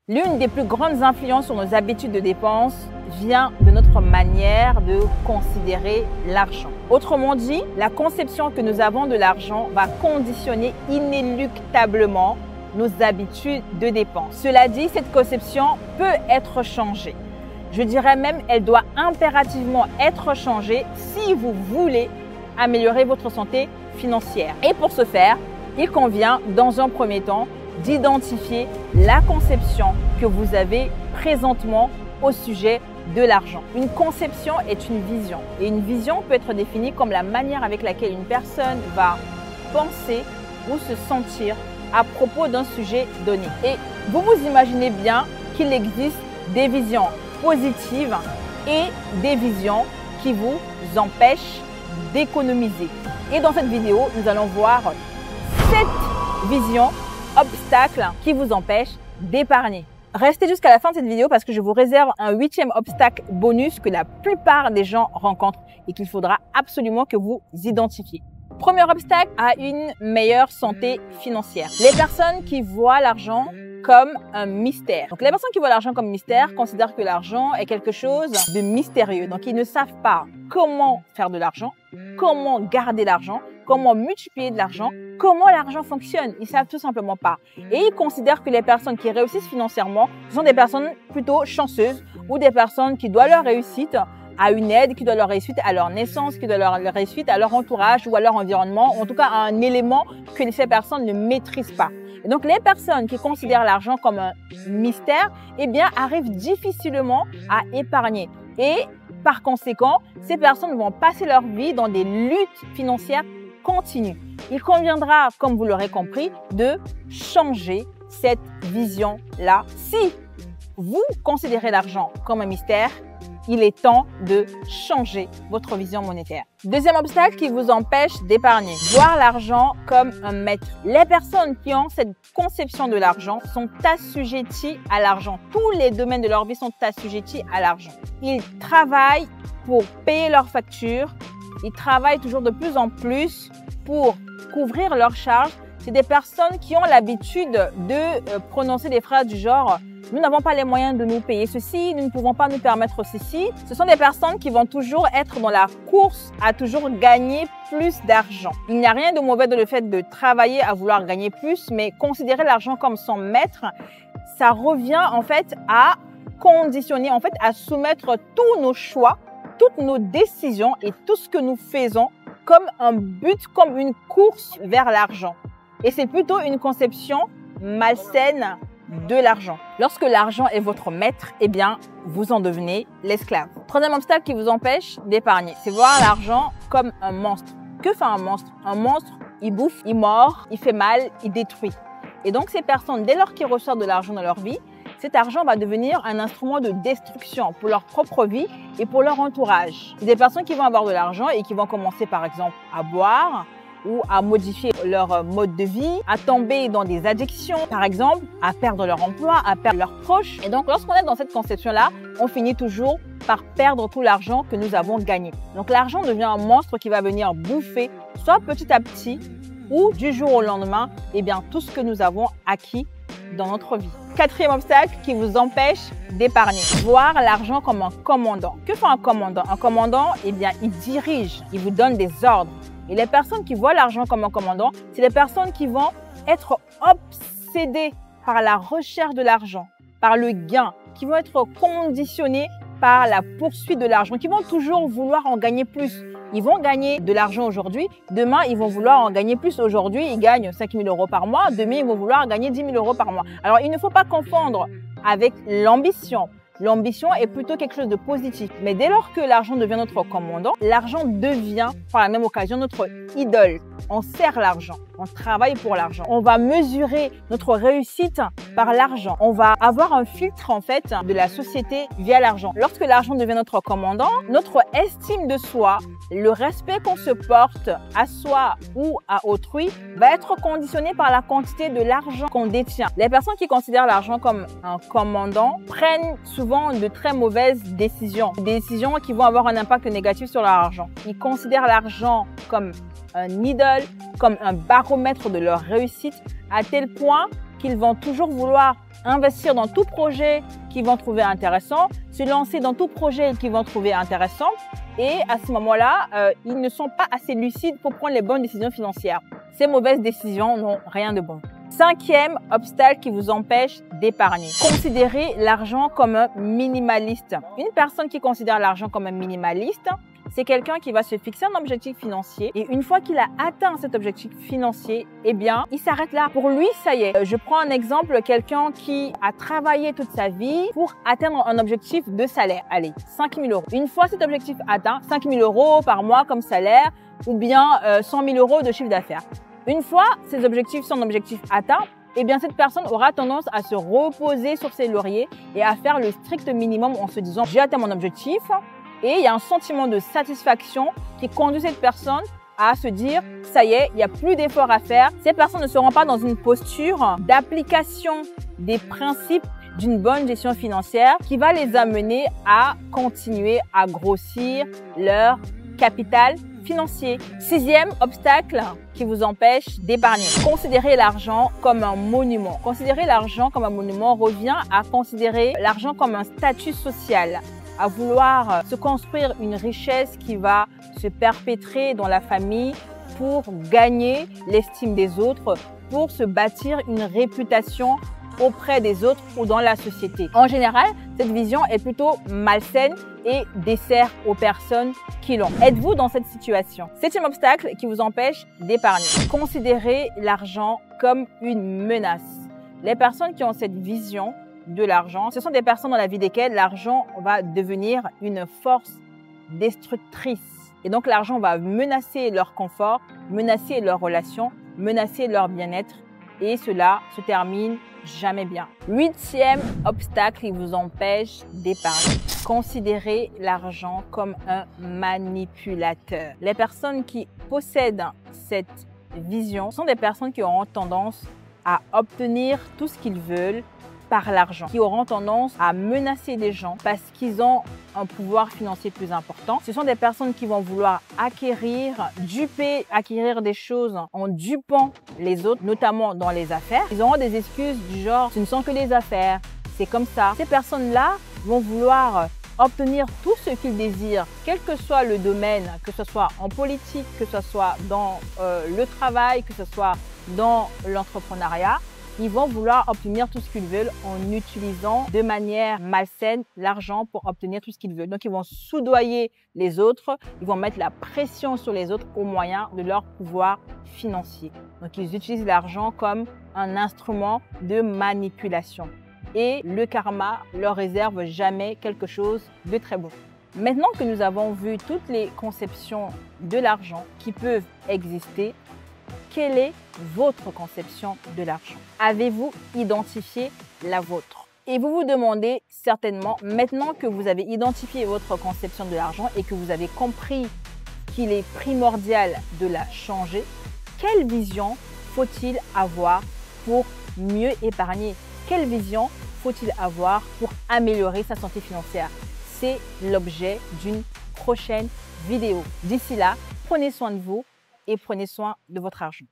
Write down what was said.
L'une des plus grandes influences sur nos habitudes de dépenses vient de notre manière de considérer l'argent. Autrement dit, la conception que nous avons de l'argent va conditionner inéluctablement nos habitudes de dépenses. Cela dit, cette conception peut être changée. Je dirais même qu'elle doit impérativement être changée si vous voulez améliorer votre santé financière. Et pour ce faire, il convient dans un premier temps d'identifier la conception que vous avez présentement au sujet de l'argent. Une conception est une vision et une vision peut être définie comme la manière avec laquelle une personne va penser ou se sentir à propos d'un sujet donné. Et vous vous imaginez bien qu'il existe des visions positives et des visions qui vous empêchent d'économiser. Et dans cette vidéo, nous allons voir 7 visions obstacles qui vous empêchent d'épargner. Restez jusqu'à la fin de cette vidéo parce que je vous réserve un 8e obstacle bonus que la plupart des gens rencontrent et qu'il faudra absolument que vous identifiez. Premier obstacle à une meilleure santé financière. Les personnes qui voient l'argent comme un mystère. Donc, les personnes qui voient l'argent comme mystère considèrent que l'argent est quelque chose de mystérieux. Donc, ils ne savent pas comment faire de l'argent, comment garder l'argent, comment multiplier de l'argent, comment l'argent fonctionne. Ils savent tout simplement pas. Et ils considèrent que les personnes qui réussissent financièrement sont des personnes plutôt chanceuses ou des personnes qui doivent leur réussite à une aide, qui doit leur réussite à leur naissance, qui doit leur réussite à leur entourage ou à leur environnement, en tout cas à un élément que ces personnes ne maîtrisent pas. Et donc, les personnes qui considèrent l'argent comme un mystère, eh bien, arrivent difficilement à épargner. Et par conséquent, ces personnes vont passer leur vie dans des luttes financières continues. Il conviendra, comme vous l'aurez compris, de changer cette vision-là. Si vous considérez l'argent comme un mystère, il est temps de changer votre vision monétaire. Deuxième obstacle qui vous empêche d'épargner. Voir l'argent comme un maître. Les personnes qui ont cette conception de l'argent sont assujetties à l'argent. Tous les domaines de leur vie sont assujettis à l'argent. Ils travaillent pour payer leurs factures. Ils travaillent toujours de plus en plus pour couvrir leurs charges. C'est des personnes qui ont l'habitude de prononcer des phrases du genre « Nous n'avons pas les moyens de nous payer ceci, nous ne pouvons pas nous permettre ceci ». Ce sont des personnes qui vont toujours être dans la course à toujours gagner plus d'argent. Il n'y a rien de mauvais dans le fait de travailler à vouloir gagner plus, mais considérer l'argent comme son maître, ça revient en fait à conditionner, en fait à soumettre tous nos choix, toutes nos décisions et tout ce que nous faisons comme un but, comme une course vers l'argent. Et c'est plutôt une conception malsaine de l'argent. Lorsque l'argent est votre maître, eh bien, vous en devenez l'esclave. Troisième obstacle qui vous empêche d'épargner, c'est voir l'argent comme un monstre. Que fait un monstre? Un monstre, il bouffe, il mord, il fait mal, il détruit. Et donc, ces personnes, dès lors qu'ils reçoivent de l'argent dans leur vie, cet argent va devenir un instrument de destruction pour leur propre vie et pour leur entourage. C'est des personnes qui vont avoir de l'argent et qui vont commencer, par exemple, à boire, ou à modifier leur mode de vie, à tomber dans des addictions, par exemple, à perdre leur emploi, à perdre leurs proches. Et donc, lorsqu'on est dans cette conception-là, on finit toujours par perdre tout l'argent que nous avons gagné. Donc, l'argent devient un monstre qui va venir bouffer, soit petit à petit, ou du jour au lendemain, eh bien, tout ce que nous avons acquis dans notre vie. Quatrième obstacle qui vous empêche d'épargner. Voir l'argent comme un commandant. Que fait un commandant? Un commandant, eh bien, il dirige, il vous donne des ordres. Et les personnes qui voient l'argent comme un commandant, c'est les personnes qui vont être obsédées par la recherche de l'argent, par le gain, qui vont être conditionnées par la poursuite de l'argent, qui vont toujours vouloir en gagner plus. Ils vont gagner de l'argent aujourd'hui, demain ils vont vouloir en gagner plus. Aujourd'hui, ils gagnent 5 000 € par mois, demain ils vont vouloir gagner 10 000 € par mois. Alors, il ne faut pas confondre avec l'ambition. L'ambition est plutôt quelque chose de positif. Mais dès lors que l'argent devient notre commandant, l'argent devient par la même occasion notre idole. On sert l'argent, on travaille pour l'argent. On va mesurer notre réussite par l'argent. On va avoir un filtre en fait de la société via l'argent. Lorsque l'argent devient notre commandant, notre estime de soi, le respect qu'on se porte à soi ou à autrui va être conditionné par la quantité de l'argent qu'on détient. Les personnes qui considèrent l'argent comme un commandant prennent souvent de très mauvaises décisions. Des décisions qui vont avoir un impact négatif sur leur argent. Ils considèrent l'argent comme un idole, comme un baromètre de leur réussite, à tel point qu'ils vont toujours vouloir investir dans tout projet qu'ils vont trouver intéressant, se lancer dans tout projet qu'ils vont trouver intéressant. Et à ce moment-là, ils ne sont pas assez lucides pour prendre les bonnes décisions financières. Ces mauvaises décisions n'ont rien de bon. Cinquième obstacle qui vous empêche d'épargner. Considérez l'argent comme un minimaliste. Une personne qui considère l'argent comme un minimaliste, c'est quelqu'un qui va se fixer un objectif financier et une fois qu'il a atteint cet objectif financier, eh bien, il s'arrête là. Pour lui, ça y est. Je prends un exemple, quelqu'un qui a travaillé toute sa vie pour atteindre un objectif de salaire. Allez, 5 000 euros. Une fois cet objectif atteint, 5 000 euros par mois comme salaire ou bien 100 000 euros de chiffre d'affaires. Une fois ces objectifs sont objectifs atteints, eh bien cette personne aura tendance à se reposer sur ses lauriers et à faire le strict minimum en se disant j'ai atteint mon objectif. Et il y a un sentiment de satisfaction qui conduit cette personne à se dire ça y est, il n'y a plus d'efforts à faire. Ces personnes ne seront pas dans une posture d'application des principes d'une bonne gestion financière qui va les amener à continuer à grossir leur capital financier. Sixième obstacle qui vous empêche d'épargner. Considérer l'argent comme un monument. Considérer l'argent comme un monument revient à considérer l'argent comme un statut social, à vouloir se construire une richesse qui va se perpétrer dans la famille pour gagner l'estime des autres, pour se bâtir une réputation auprès des autres ou dans la société. En général, cette vision est plutôt malsaine et dessert aux personnes qui l'ont. Êtes-vous dans cette situation? Septième obstacle qui vous empêche d'épargner. Considérez l'argent comme une menace. Les personnes qui ont cette vision de l'argent, ce sont des personnes dans la vie desquelles l'argent va devenir une force destructrice. Et donc l'argent va menacer leur confort, menacer leurs relations, menacer leur bien-être. Et cela se termine jamais bien. Huitième obstacle qui vous empêche d'épargner. Considérez l'argent comme un manipulateur. Les personnes qui possèdent cette vision sont des personnes qui auront tendance à obtenir tout ce qu'ils veulent par l'argent, qui auront tendance à menacer les gens parce qu'ils ont un pouvoir financier plus important. Ce sont des personnes qui vont vouloir acquérir des choses en dupant les autres, notamment dans les affaires. Ils auront des excuses du genre « ce ne sont que les affaires, c'est comme ça ». Ces personnes-là vont vouloir obtenir tout ce qu'ils désirent, quel que soit le domaine, que ce soit en politique, que ce soit dans le travail, que ce soit dans l'entrepreneuriat. Ils vont vouloir obtenir tout ce qu'ils veulent en utilisant de manière malsaine l'argent pour obtenir tout ce qu'ils veulent. Donc, ils vont soudoyer les autres, ils vont mettre la pression sur les autres au moyen de leur pouvoir financier. Donc, ils utilisent l'argent comme un instrument de manipulation. Et le karma leur réserve jamais quelque chose de très bon. Maintenant que nous avons vu toutes les conceptions de l'argent qui peuvent exister, quelle est votre conception de l'argent? Avez-vous identifié la vôtre? Et vous vous demandez certainement, maintenant que vous avez identifié votre conception de l'argent et que vous avez compris qu'il est primordial de la changer, quelle vision faut-il avoir pour mieux épargner? Quelle vision faut-il avoir pour améliorer sa santé financière? C'est l'objet d'une prochaine vidéo. D'ici là, prenez soin de vous et prenez soin de votre argent.